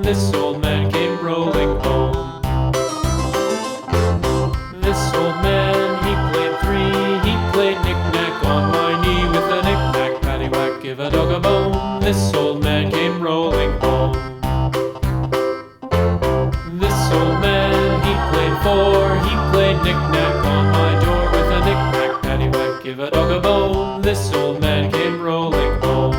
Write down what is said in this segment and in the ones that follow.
This old man came rolling home. This old man, he played three. He played knick-knack on my knee with a knick-knack, paddywhack, give a dog a bone. This old man came rolling home. This old man, he played four. He played knick-knack on my door with a knick-knack, paddywhack, give a dog a bone. This old man came rolling home.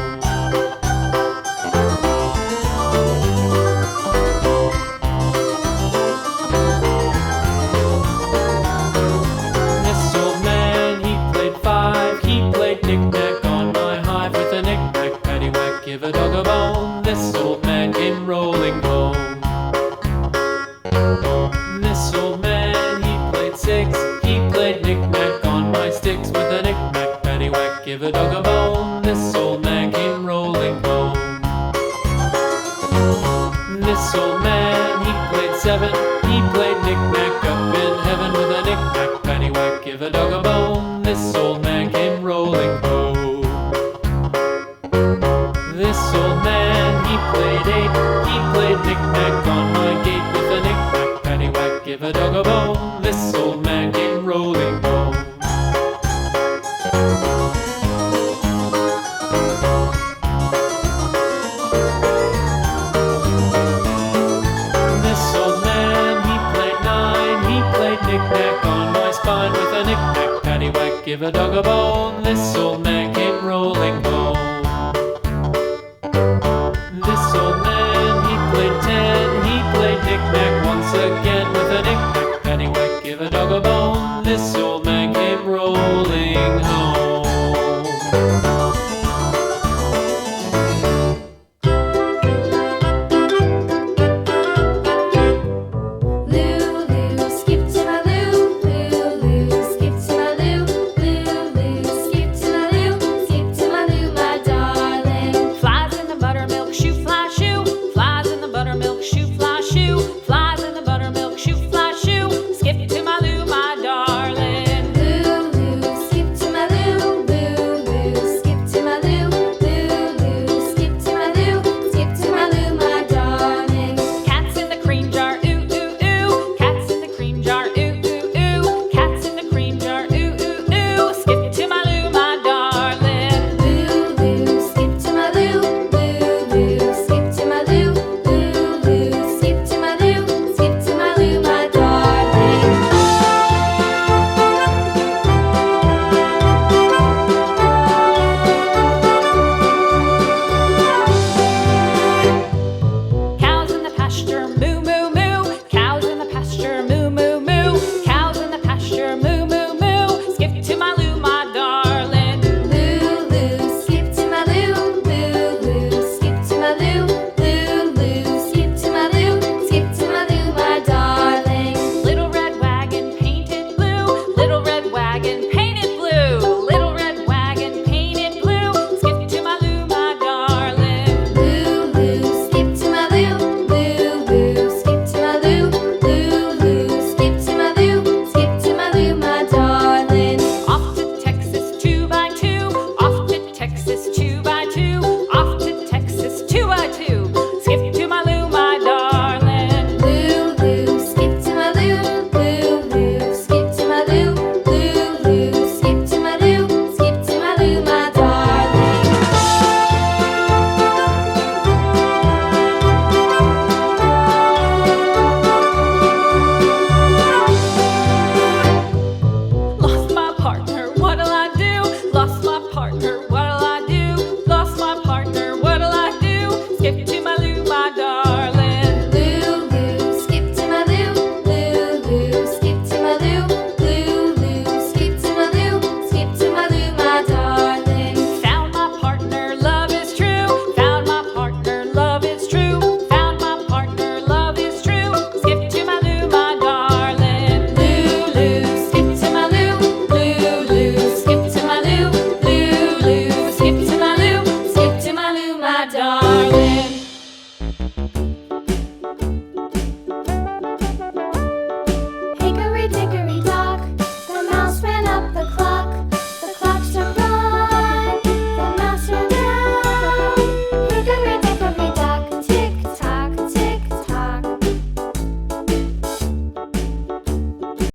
This old man, he played five. He played knick-knack on my hive with a knick-knack, paddywhack, give a dog a bone. This old man came rolling home. This old man, he played six. He played knick-knack on my sticks with a knick-knack, paddywhack, give a dog a bone. This old man came rolling home. This old man, he played seven. He played knick-knack up in heaven with a knick-knack, paddywhack, give a dog a bone. This old man came rolling home. This old man, he played eight. He played knick-knack on my gate with a knick-knack, paddywhack, give a dog a bone. This old man came rolling home. This old man, he played nine. He played knick-knack on my spine with a knick-knack, paddywhack, give a dog a bone. This old man came rolling home.